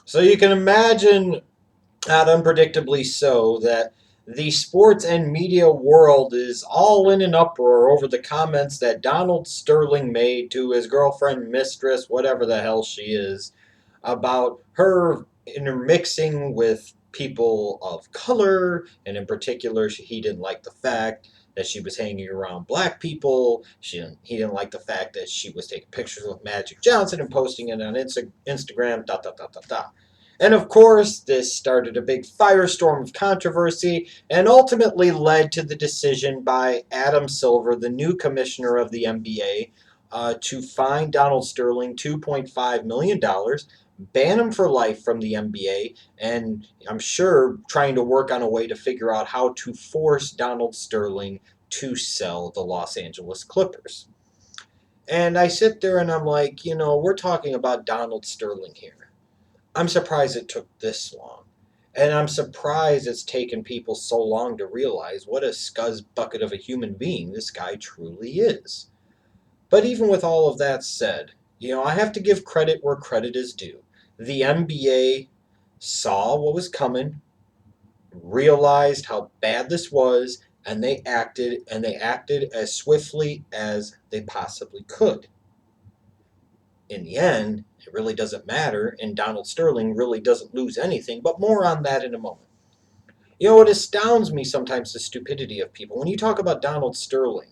So you can imagine, not unpredictably so, that the sports and media world is all in an uproar over the comments that Donald Sterling made to his girlfriend, mistress, whatever the hell she is, about her intermixing with people of color, and in particular, he didn't like the fact that she was hanging around black people. He didn't like the fact that she was taking pictures with Magic Johnson and posting it on Instagram. Dot dot dot dot dot. And of course, this started a big firestorm of controversy and ultimately led to the decision by Adam Silver, the new commissioner of the NBA, to fine Donald Sterling $2.5 million, ban him for life from the NBA, and I'm sure trying to work on a way to figure out how to force Donald Sterling to sell the Los Angeles Clippers. And I sit there and I'm like, we're talking about Donald Sterling here. I'm surprised it took this long. And I'm surprised it's taken people so long to realize what a scuzz bucket of a human being this guy truly is. But even with all of that said, I have to give credit where credit is due. The NBA saw what was coming, realized how bad this was, and they acted as swiftly as they possibly could. In the end, it really doesn't matter, and Donald Sterling really doesn't lose anything, but more on that in a moment. It astounds me sometimes the stupidity of people. When you talk about Donald Sterling,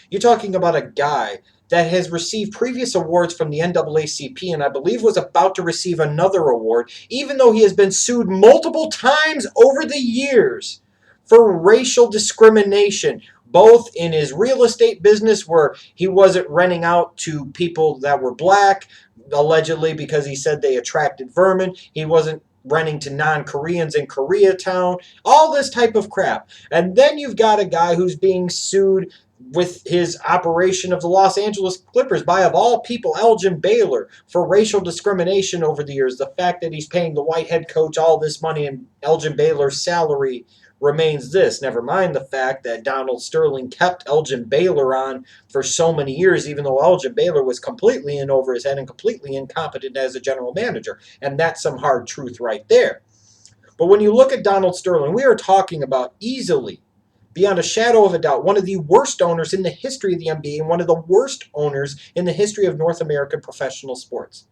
you're talking about a guy that has received previous awards from the NAACP and I believe was about to receive another award, even though he has been sued multiple times over the years for racial discrimination, both in his real estate business where he wasn't renting out to people that were black, allegedly because he said they attracted vermin. He wasn't renting to non-Koreans in Koreatown, all this type of crap. And then you've got a guy who's being sued with his operation of the Los Angeles Clippers by, of all people, Elgin Baylor for racial discrimination over the years. The fact that he's paying the white head coach all this money and Elgin Baylor's salary remains this. Never mind the fact that Donald Sterling kept Elgin Baylor on for so many years, even though Elgin Baylor was completely in over his head and completely incompetent as a general manager. And that's some hard truth right there. But when you look at Donald Sterling, we are talking about easily, beyond a shadow of a doubt, one of the worst owners in the history of the NBA and one of the worst owners in the history of North American professional sports.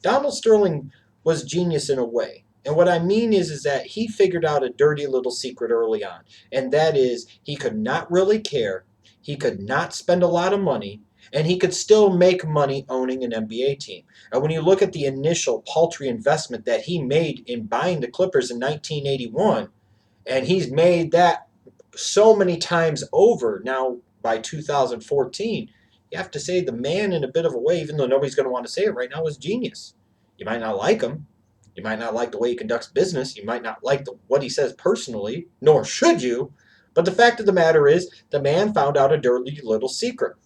Donald Sterling was genius in a way. And what I mean is that he figured out a dirty little secret early on. And that is he could not really care. He could not spend a lot of money. And he could still make money owning an NBA team. And when you look at the initial paltry investment that he made in buying the Clippers in 1981, and he's made that so many times over now by 2014, you have to say the man, in a bit of a way, even though nobody's going to want to say it right now, is genius. You might not like him. You might not like the way he conducts business. You might not like what he says personally, nor should you. But the fact of the matter is, the man found out a dirty little secret.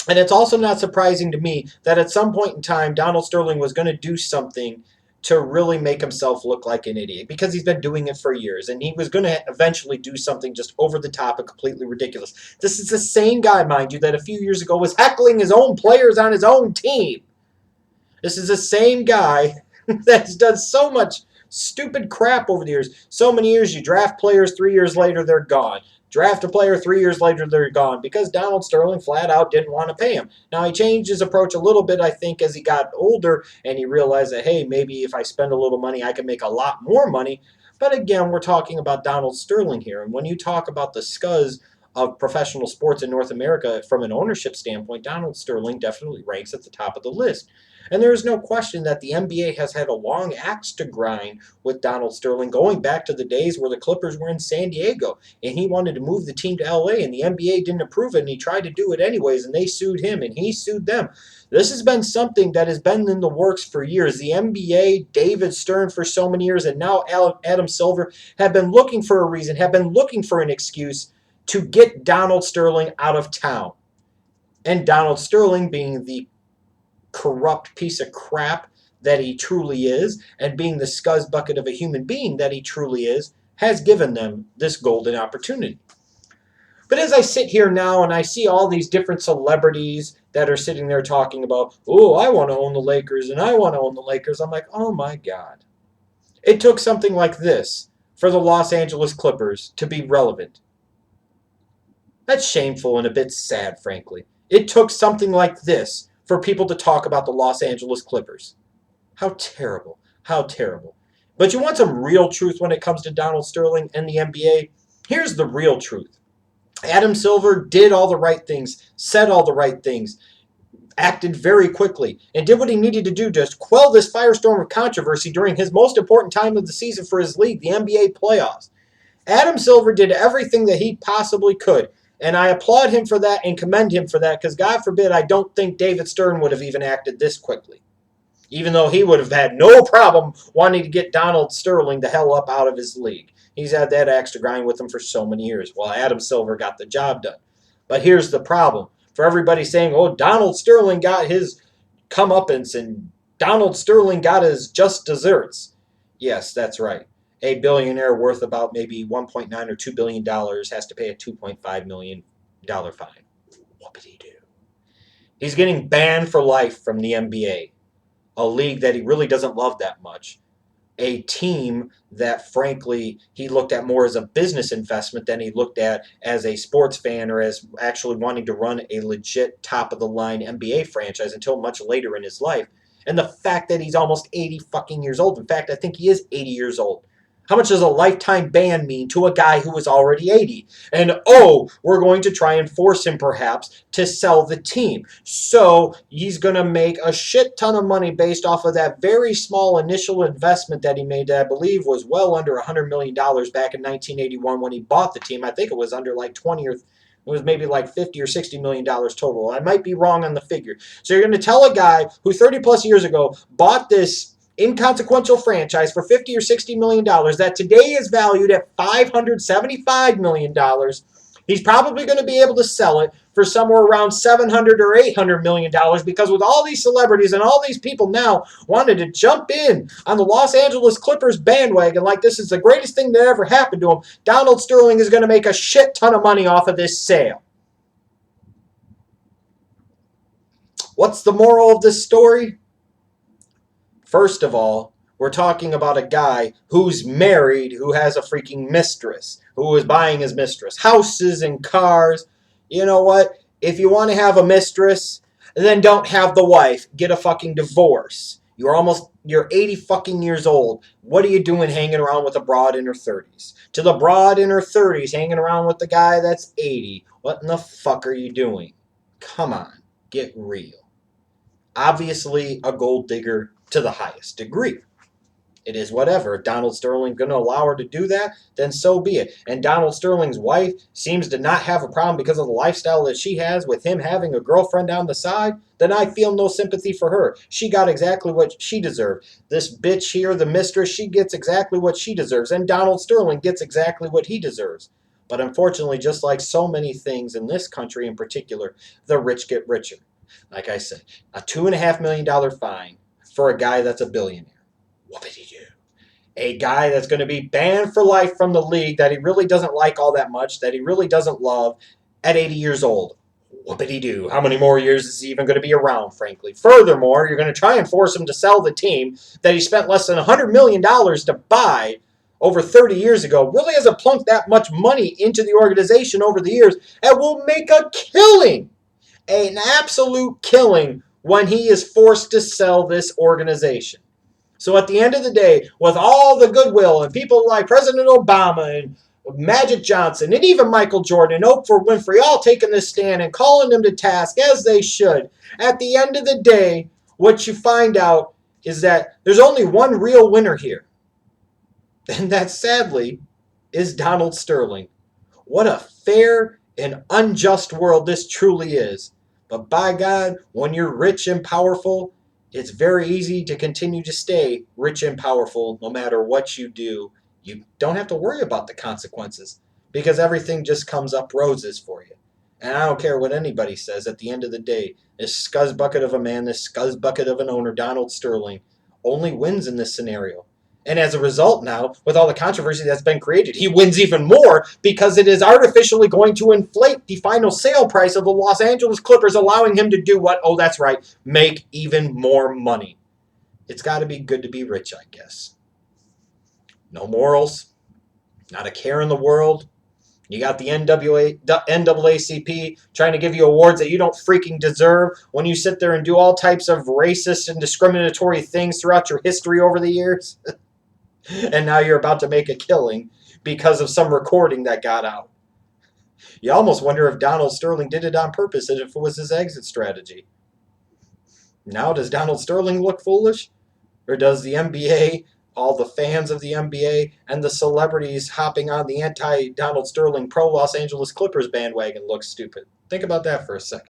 And it's also not surprising to me that at some point in time, Donald Sterling was going to do something to really make himself look like an idiot because he's been doing it for years. And he was going to eventually do something just over the top and completely ridiculous. This is the same guy, mind you, that a few years ago was heckling his own players on his own team. This is the same guy that's done so much stupid crap over the years. So many years, you draft players, 3 years later, they're gone. Draft a player, 3 years later, they're gone because Donald Sterling flat out didn't want to pay him. Now, he changed his approach a little bit, I think, as he got older and he realized that, hey, maybe if I spend a little money, I can make a lot more money. But again, we're talking about Donald Sterling here. And when you talk about the scuzz of professional sports in North America from an ownership standpoint, Donald Sterling definitely ranks at the top of the list. And there is no question that the NBA has had a long axe to grind with Donald Sterling, going back to the days where the Clippers were in San Diego and he wanted to move the team to LA and the NBA didn't approve it and he tried to do it anyways and they sued him and he sued them. This has been something that has been in the works for years. The NBA, David Stern for so many years, and now Adam Silver have been looking for a reason, have been looking for an excuse to get Donald Sterling out of town. And Donald Sterling, being the corrupt piece of crap that he truly is, and being the scuzz bucket of a human being that he truly is, has given them this golden opportunity. But as I sit here now and I see all these different celebrities that are sitting there talking about, oh, I want to own the Lakers and I want to own the Lakers, I'm like, oh my God. It took something like this for the Los Angeles Clippers to be relevant. That's shameful and a bit sad, frankly. It took something like this for people to talk about the Los Angeles Clippers. How terrible. How terrible. But you want some real truth when it comes to Donald Sterling and the NBA? Here's the real truth. Adam Silver did all the right things, said all the right things, acted very quickly, and did what he needed to do to quell this firestorm of controversy during his most important time of the season for his league, the NBA playoffs. Adam Silver did everything that he possibly could, and I applaud him for that and commend him for that, because God forbid I don't think David Stern would have even acted this quickly. Even though he would have had no problem wanting to get Donald Sterling the hell up out of his league. He's had that axe to grind with him for so many years. Well, Adam Silver got the job done. But here's the problem. For everybody saying, oh, Donald Sterling got his comeuppance and Donald Sterling got his just desserts. Yes, that's right. A billionaire worth about maybe $1.9 or $2 billion has to pay a $2.5 million fine. Whoopity-doo. He's getting banned for life from the NBA, a league that he really doesn't love that much, a team that, frankly, he looked at more as a business investment than he looked at as a sports fan or as actually wanting to run a legit top-of-the-line NBA franchise until much later in his life. And the fact that he's almost 80 fucking years old. In fact, I think he is 80 years old. How much does a lifetime ban mean to a guy who is already 80? And, oh, we're going to try and force him, perhaps, to sell the team. So he's going to make a shit ton of money based off of that very small initial investment that he made that I believe was well under $100 million back in 1981 when he bought the team. I think it was under like 20 or it was maybe like $50 or $60 million total. I might be wrong on the figure. So you're going to tell a guy who 30 plus years ago bought this inconsequential franchise for $50 or $60 million that today is valued at $575 million. He's probably going to be able to sell it for somewhere around $700 or $800 million because with all these celebrities and all these people now wanted to jump in on the Los Angeles Clippers bandwagon like this is the greatest thing that ever happened to him, Donald Sterling is going to make a shit ton of money off of this sale. What's the moral of this story? First of all, we're talking about a guy who's married, who has a freaking mistress, who is buying his mistress houses and cars. You know what? If you want to have a mistress, then don't have the wife. Get a fucking divorce. You're 80 fucking years old. What are you doing hanging around with a broad in her 30s? To the broad in her 30s hanging around with the guy that's 80. What in the fuck are you doing? Come on, get real. Obviously a gold digger to the highest degree. It is whatever. If Donald Sterling's going to allow her to do that, then so be it. And Donald Sterling's wife seems to not have a problem because of the lifestyle that she has with him having a girlfriend down the side, then I feel no sympathy for her. She got exactly what she deserved. This bitch here, the mistress, she gets exactly what she deserves. And Donald Sterling gets exactly what he deserves. But unfortunately, just like so many things in this country in particular, the rich get richer. Like I said, a $2.5 million fine for a guy that's a billionaire. Whoopity-doo. A guy that's going to be banned for life from the league that he really doesn't like all that much, that he really doesn't love, at 80 years old. Whoopity-doo. How many more years is he even going to be around, frankly? Furthermore, you're going to try and force him to sell the team that he spent less than $100 million to buy over 30 years ago. Really hasn't plunked that much money into the organization over the years and will make a killing. An absolute killing when he is forced to sell this organization. So at the end of the day, with all the goodwill and people like President Obama and Magic Johnson and even Michael Jordan and Oprah Winfrey all taking this stand and calling them to task as they should, at the end of the day, what you find out is that there's only one real winner here. And that, sadly, is Donald Sterling. What a fair and unjust world this truly is. But by God, when you're rich and powerful, it's very easy to continue to stay rich and powerful no matter what you do. You don't have to worry about the consequences because everything just comes up roses for you. And I don't care what anybody says. At the end of the day, this scuzzbucket of a man, this scuzzbucket of an owner, Donald Sterling, only wins in this scenario. And as a result now, with all the controversy that's been created, he wins even more because it is artificially going to inflate the final sale price of the Los Angeles Clippers, allowing him to do what? Oh, that's right, make even more money. It's got to be good to be rich, I guess. No morals, not a care in the world. You got the NAACP trying to give you awards that you don't freaking deserve when you sit there and do all types of racist and discriminatory things throughout your history over the years. And now you're about to make a killing because of some recording that got out. You almost wonder if Donald Sterling did it on purpose and if it was his exit strategy. Now, does Donald Sterling look foolish? Or does the NBA, all the fans of the NBA, and the celebrities hopping on the anti Donald Sterling pro Los Angeles Clippers bandwagon look stupid? Think about that for a second.